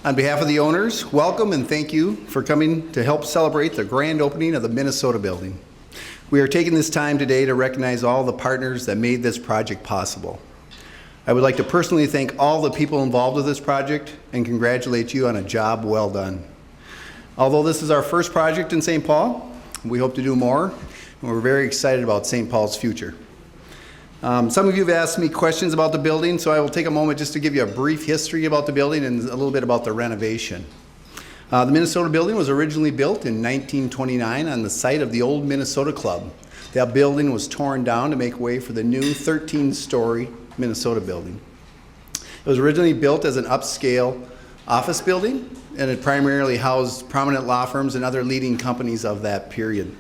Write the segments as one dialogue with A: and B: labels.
A: On behalf of the owners, welcome and thank you for coming to help celebrate the grand opening of the Minnesota Building. We are taking this time today to recognize all the partners that made this project possible. I would like to personally thank all the people involved with this project and congratulate you on a job well done. Although this is our first project in St. Paul, we hope to do more, and we're very excited about St. Paul's future. Some of you have asked me questions about the building, so I will take a moment just to give you a brief history about the building and a little bit about the renovation. The Minnesota Building was originally built in 1929 on the site of the old Minnesota Club. That building was torn down to make way for the new 13-story Minnesota Building. It was originally built as an upscale office building, and it primarily housed prominent law firms and other leading companies of that period.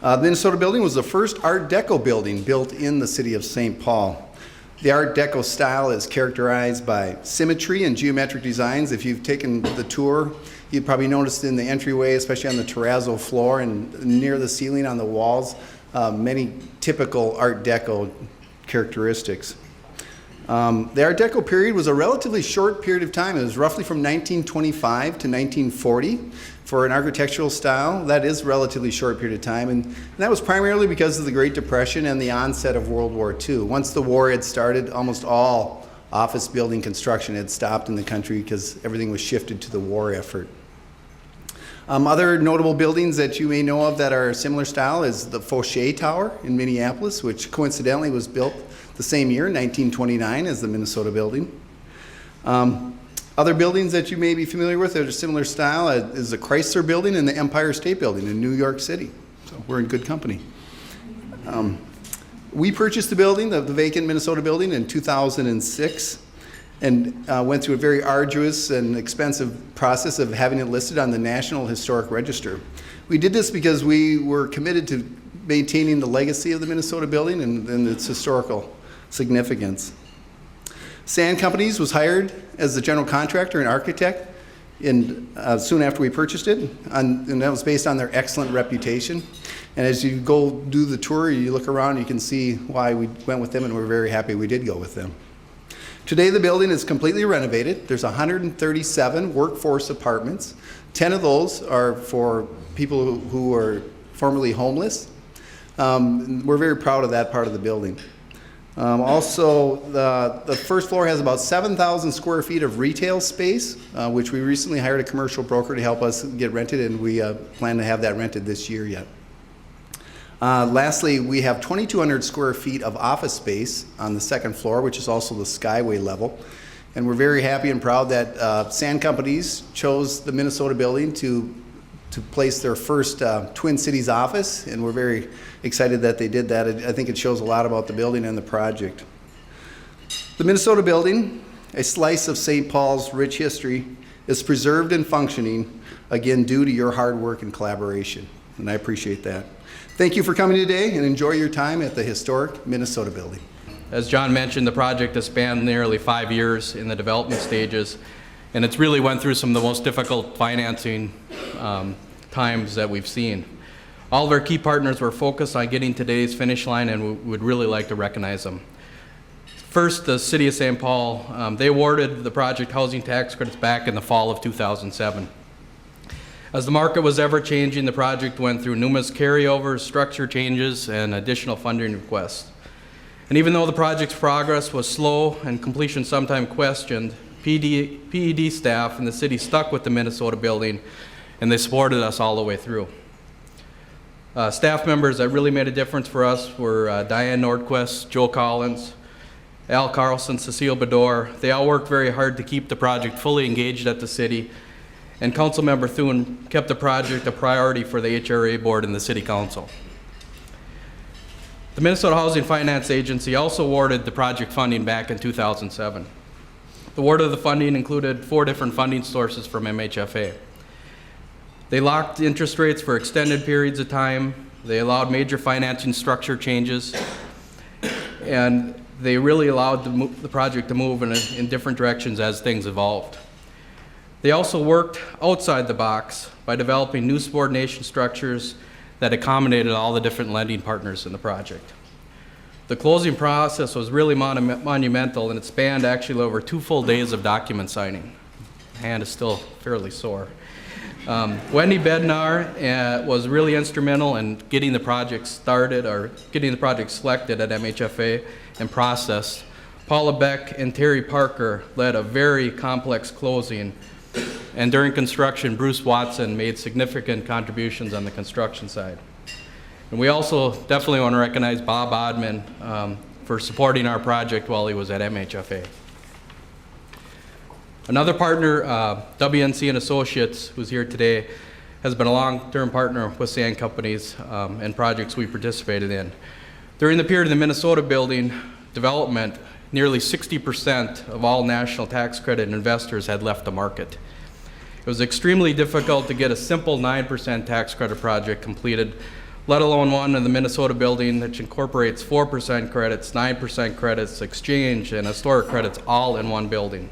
A: The Minnesota Building was the first Art Deco building built in the city of St. Paul. The Art Deco style is characterized by symmetry and geometric designs. If you've taken the tour, you've probably noticed in the entryway, especially on the terrazzo floor and near the ceiling on the walls, many typical Art Deco characteristics. The Art Deco period was a relatively short period of time. It was roughly from 1925 to 1940. For an architectural style, that is a relatively short period of time, and that was primarily because of the Great Depression and the onset of World War II. Once the war had started, almost all office building construction had stopped in the country because everything was shifted to the war effort. Other notable buildings that you may know of that are similar style is the Fauché Tower in Minneapolis, which coincidentally was built the same year, 1929, as the Minnesota Building. Other buildings that you may be familiar with that are similar style is the Chrysler Building and the Empire State Building in New York City. So we're in good company. We purchased the building, the vacant Minnesota Building, in 2006 and went through a very arduous and expensive process of having it listed on the National Historic Register. We did this because we were committed to maintaining the legacy of the Minnesota Building and its historical significance. Sand Companies was hired as the general contractor and architect soon after we purchased it, and that was based on their excellent reputation. And as you go do the tour, you look around, you can see why we went with them, and we're very happy we did go with them. Today the building is completely renovated. There's 137 workforce apartments. 10 of those are for people who are formerly homeless. We're very proud of that part of the building. Also, the first floor has about 7,000 square feet of retail space, which we recently hired a commercial broker to help us get rented, and we plan to have that rented this year yet. Lastly, we have 2,200 square feet of office space on the second floor, which is also the Skyway level. And we're very happy and proud that Sand Companies chose the Minnesota Building to place their first Twin Cities office, and we're very excited that they did that. I think it shows a lot about the building and the project. The Minnesota Building, a slice of St. Paul's rich history, is preserved and functioning, again, due to your hard work and collaboration, and I appreciate that. Thank you for coming today, and enjoy your time at the historic Minnesota Building.
B: As John mentioned, the project has spanned nearly 5 years in the development stages, and it's really went through some of the most difficult financing times that we've seen. All of our key partners were focused on getting today's finish line, and we would really like to recognize them. First, the City of St. Paul. They awarded the project housing tax credits back in the fall of 2007. As the market was ever changing, the project went through numerous carryovers, structure changes, and additional funding requests. And even though the project's progress was slow and completion sometimes questioned, PED staff and the city stuck with the Minnesota Building, and they supported us all the way through. Staff members that really made a difference for us were Diane Nordquist, Joe Collins, Al Carlson, Cecile Bedore. They all worked very hard to keep the project fully engaged at the city, and Councilmember Thune kept the project a priority for the HRA board and the City Council. The Minnesota Housing Finance Agency also awarded the project funding back in 2007. The award of the funding included 4 different funding sources from MHFA. They locked interest rates for extended periods of time. They allowed major financing structure changes, and they really allowed the project to move in different directions as things evolved. They also worked outside the box by developing new subordination structures that accommodated all the different lending partners in the project. The closing process was really monumental, and it spanned actually over 2 full days of document signing. hand is still fairly sore. Wendy Bednar was really instrumental in getting the project started, or getting the project selected at MHFA and processed. Paula Beck and Terry Parker led a very complex closing, and during construction, Bruce Watson made significant contributions on the construction side. And we also definitely want to recognize Bob Odman for supporting our project while he was at MHFA. Another partner, WNC and Associates, who's here today, has been a long-term partner with sand companies and projects we participated in. During the period of the Minnesota building development, nearly 60% of all national tax credit investors had left the market. It was extremely difficult to get a simple 9% tax credit project completed, let alone one in the Minnesota building which incorporates 4% credits, 9% credits, exchange, and historic credits all in one building.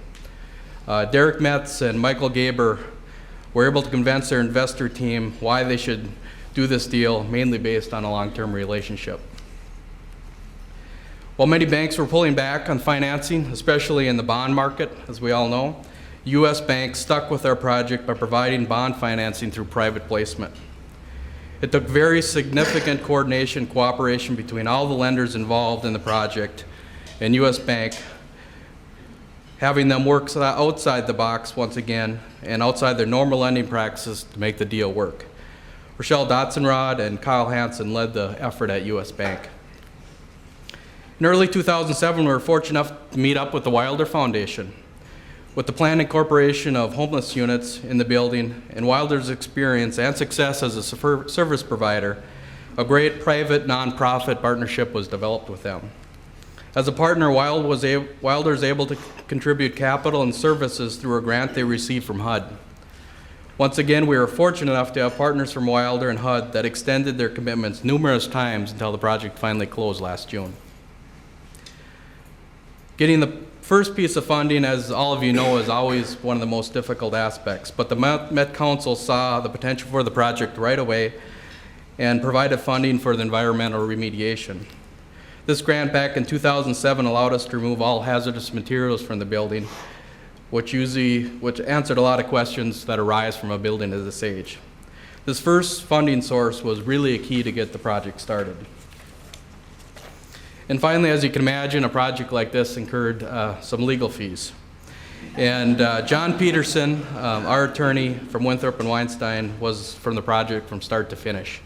B: Derek Metz and Michael Gaber were able to convince their investor team why they should do this deal, mainly based on a long-term relationship. While many banks were pulling back on financing, especially in the bond market, as we all know, U.S. banks stuck with our project by providing bond financing through private placement. It took very significant coordination and cooperation between all the lenders involved in the project and U.S. Bank, having them work outside the box once again and outside their normal lending practices to make the deal work. Rochelle Dotzenrod and Kyle Hansen led the effort at U.S. Bank. In early 2007, we were fortunate enough to meet up with the Wilder Foundation. With the planned incorporation of homeless units in the building and Wilder's experience and success as a service provider, a great private nonprofit partnership was developed with them. As a partner, Wilder is able to contribute capital and services through a grant they received from HUD. Once again, we were fortunate enough to have partners from Wilder and HUD that extended their commitments numerous times until the project finally closed last June. Getting the first piece of funding, as all of you know, is always one of the most difficult aspects, but the Met Council saw the potential for the project right away and provided funding for the environmental remediation. This grant back in 2007 allowed us to remove all hazardous materials from the building, which answered a lot of questions that arise from a building of this age. This first funding source was really a key to get the project started. And finally, as you can imagine, a project like this incurred some legal fees. And John Peterson, our attorney from Winthrop and Weinstein, was from the project from start to finish.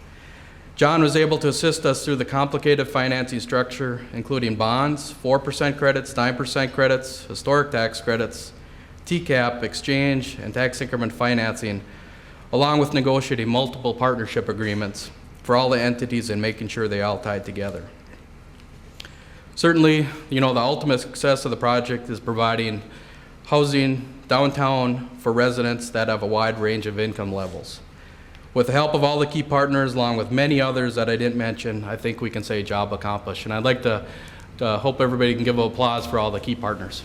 B: John was able to assist us through the complicated financing structure, including bonds, 4% credits, 9% credits, historic tax credits, TCAP, exchange, and tax increment financing, along with negotiating multiple partnership agreements for all the entities and making sure they all tied together. Certainly, the ultimate success of the project is providing housing downtown for residents that have a wide range of income levels. With the help of all the key partners, along with many others that I didn't mention, I think we can say job accomplished. And I'd like to hope everybody can give an applause for all the key partners.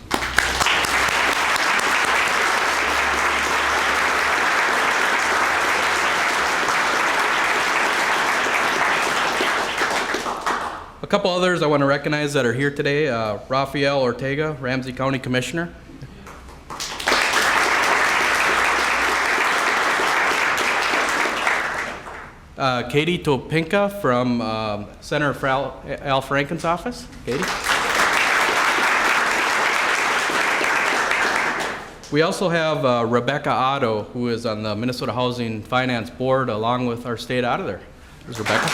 B: A couple others I want to recognize that are here today. Rafael Ortega, Ramsey County Commissioner. Katie Topinka from Senator Al Franken's office. Katie. We also have Rebecca Otto, who is on the Minnesota Housing Finance Board, along with our state auditor. There's Rebecca.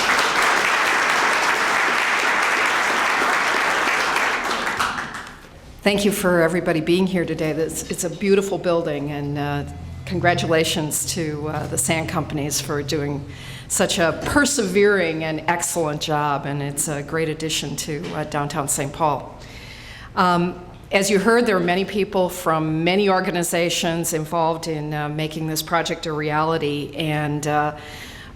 C: Thank you for everybody being here today. It's a beautiful building, and congratulations to the sand companies for doing such a persevering and excellent job, and it's a great addition to downtown St. Paul. As you heard, there are many people from many organizations involved in making this project a reality, and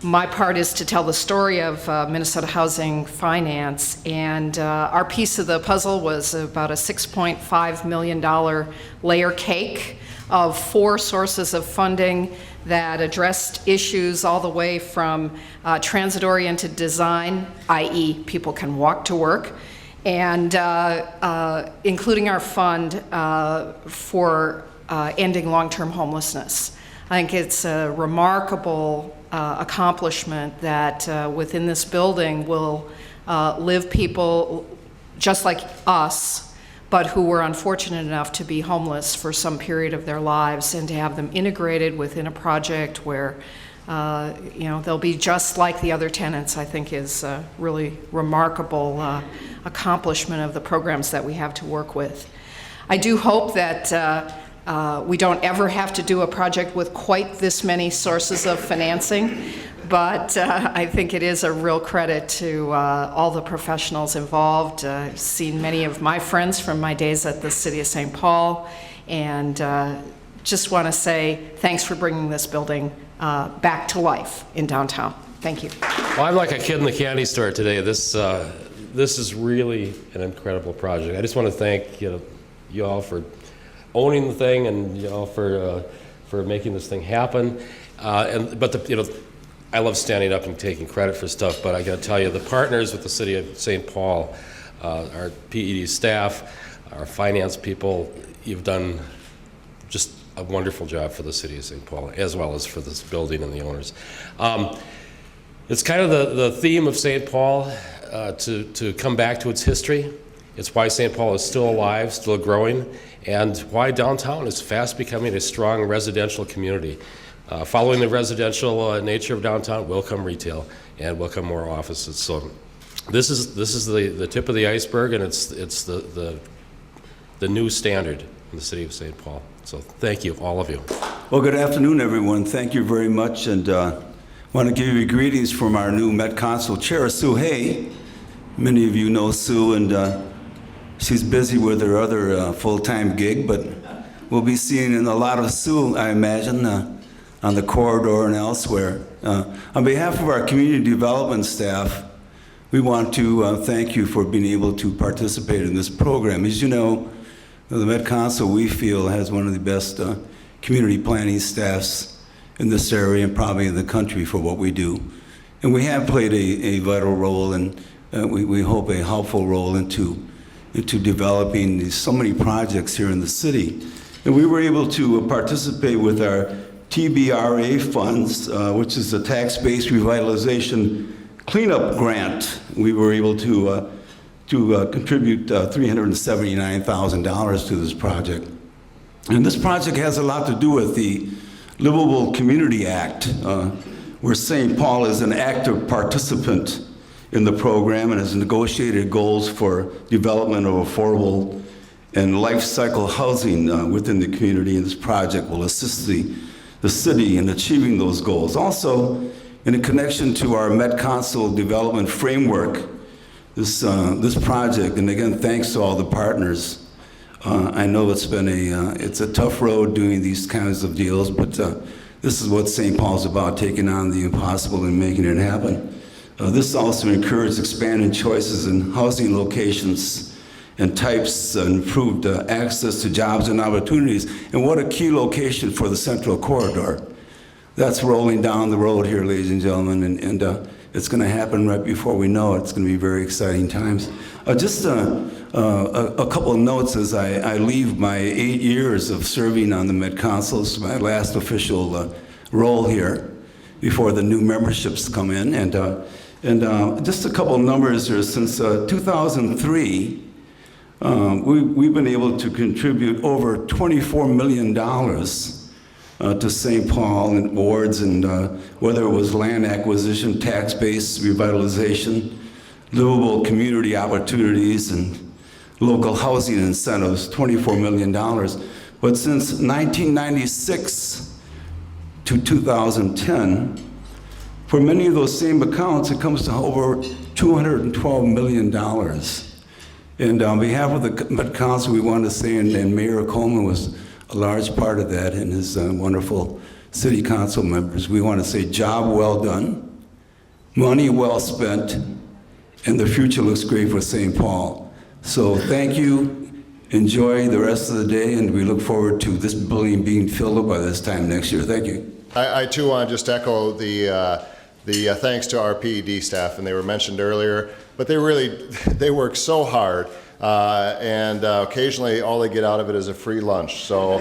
C: my part is to tell the story of Minnesota Housing Finance, and our piece of the puzzle was about a $6.5 million layer cake of 4 sources of funding that addressed issues all the way from transit-oriented design, i.e. people can walk to work, and including our fund for ending long-term homelessness. I think it's a remarkable accomplishment that within this building will live people just like us, but who were unfortunate enough to be homeless for some period of their lives, and to have them integrated within a project where they'll be just like the other tenants, I think is a really remarkable accomplishment of the programs that we have to work with. I do hope that we don't ever have to do a project with quite this many sources of financing, but I think it is a real credit to all the professionals involved. I've seen many of my friends from my days at the City of St. Paul, and just want to say thanks for bringing this building back to life in downtown. Thank you.
D: Well, I'm like a kid in the candy store today. This is really an incredible project. I just want to thank you all for owning the thing, and for making this thing happen. I love standing up and taking credit for stuff, but I got to tell you, the partners with the City of St. Paul, our PED staff, our finance people, you've done just a wonderful job for the City of St. Paul, as well as for this building and the owners. It's kind of the theme of St. Paul to come back to its history. It's why St. Paul is still alive, still growing, and why downtown is fast becoming a strong residential community. Following the residential nature of downtown will come retail, and will come more offices. So this is the tip of the iceberg, and it's the new standard in the City of St. Paul. So thank you, all of you.
E: Well, good afternoon, everyone. Thank you very much, and want to give you greetings from our new Met Council Chair, Sue Hay. Many of you know Sue, and she's busy with her other full-time gig, but we'll be seeing a lot of Sue, I imagine, on the corridor and elsewhere. On behalf of our community development staff, we want to thank you for being able to participate in this program. As you know, the Met Council, we feel, has one of the best community planning staffs in this area and probably in the country for what we do. And we have played a vital role, and we hope a helpful role into developing so many projects here in the city. And we were able to participate with our TBRA funds, which is the Tax-Based Revitalization Cleanup Grant. We were able to contribute $379,000 to this project. And this project has a lot to do with the Livable Community Act, where St. Paul is an active participant in the program and has negotiated goals for development of affordable and life cycle housing within the community. And this project will assist the city in achieving those goals. Also, in a connection to our Met Council development framework, this project, and again, thanks to all the partners. I know it's been it's a tough road doing these kinds of deals, but this is what St. Paul's about, taking on the impossible and making it happen. This also encouraged expanded choices in housing locations and types, improved access to jobs and opportunities. And what a key location for the Central Corridor. That's rolling down the road here, ladies and gentlemen, and it's going to happen right before we know it. It's going to be very exciting times. Just a couple of notes as I leave my 8 years of serving on the Met Council. It's my last official role here before the new memberships come in. And just a couple of numbers here. Since 2003, we've been able to contribute over $24 million to St. Paul in awards, and whether it was land acquisition, tax-based revitalization, livable community opportunities, and local housing incentives, $24 million. But since 1996 to 2010, for many of those same accounts, it comes to over $212 million. And on behalf of the Met Council, we want to say, and Mayor Coleman was a large part of that, and his wonderful city council members, we want to say job well done, money well spent, and the future looks great for St. Paul. So thank you, enjoy the rest of the day, and we look forward to this building being filled up by this time next year. Thank you.
F: I too want to just echo the thanks to our PED staff, and they were mentioned earlier, but they work so hard. and occasionally all they get out of it is a free lunch. So,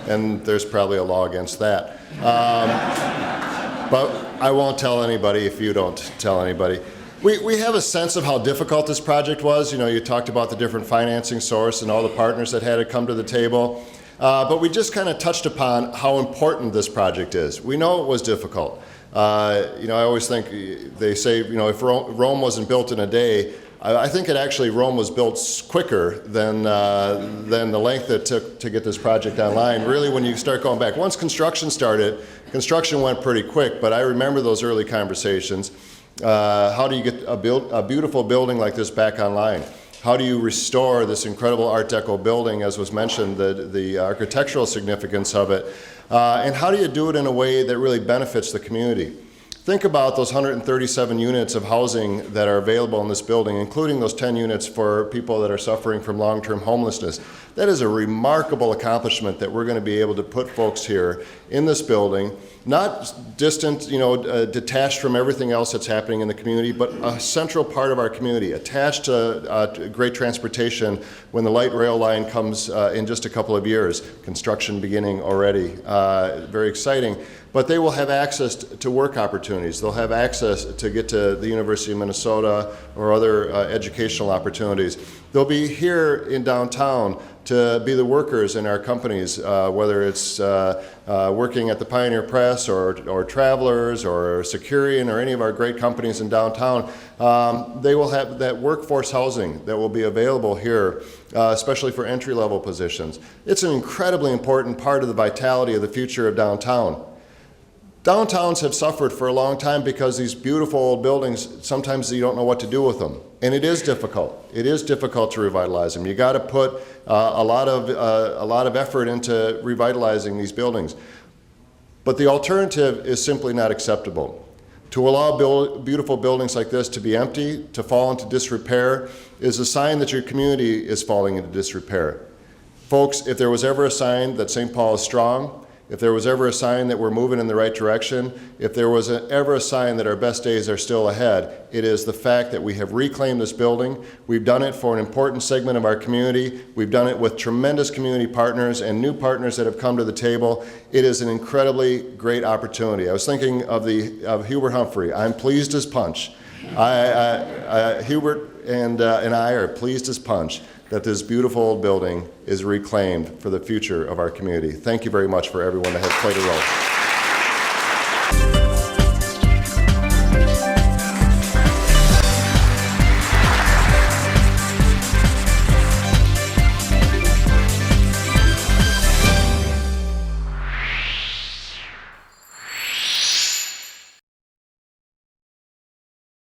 F: and there's probably a law against that. But I won't tell anybody if you don't tell anybody. We have a sense of how difficult this project was. You know, you talked about the different financing source and all the partners that had to come to the table. But we just kind of touched upon how important this project is. We know it was difficult. You know, I always think, they say, you know, if Rome wasn't built in a day, I think it actually, Rome was built quicker than the length it took to get this project online. Really, when you start going back, once construction started, construction went pretty quick, but I remember those early conversations. How do you get a beautiful building like this back online? How do you restore this incredible Art Deco building, as was mentioned, the architectural significance of it? And how do you do it in a way that really benefits the community? Think about those 137 units of housing that are available in this building, including those 10 units for people that are suffering from long-term homelessness. That is a remarkable accomplishment that we're going to be able to put folks here in this building, not distant, you know, detached from everything else that's happening in the community, but a central part of our community, attached to great transportation when the light rail line comes in just a couple of years. Construction beginning already, very exciting. But they will have access to work opportunities. They'll have access to get to the University of Minnesota or other educational opportunities. They'll be here in downtown to be the workers in our companies, whether it's working at the Pioneer Press or Travelers or Securian or any of our great companies in downtown. They will have that workforce housing that will be available here, especially for entry-level positions. It's an incredibly important part of the vitality of the future of downtown. Downtowns have suffered for a long time because these beautiful old buildings, sometimes you don't know what to do with them. And it is difficult. It is difficult to revitalize them. You got to put a lot of effort into revitalizing these buildings. But the alternative is simply not acceptable. To allow beautiful buildings like this to be empty, to fall into disrepair, is a sign that your community is falling into disrepair. Folks, if there was ever a sign that St. Paul is strong, if there was ever a sign that we're moving in the right direction, if there was ever a sign that our best days are still ahead, it is the fact that we have reclaimed this building. We've done it for an important segment of our community. We've done it with tremendous community partners and new partners that have come to the table. It is an incredibly great opportunity. I was thinking of Hubert Humphrey. I'm pleased as punch. Hubert and I are pleased as punch that this beautiful old building is reclaimed for the future of our community. Thank you very much for everyone that has played a role.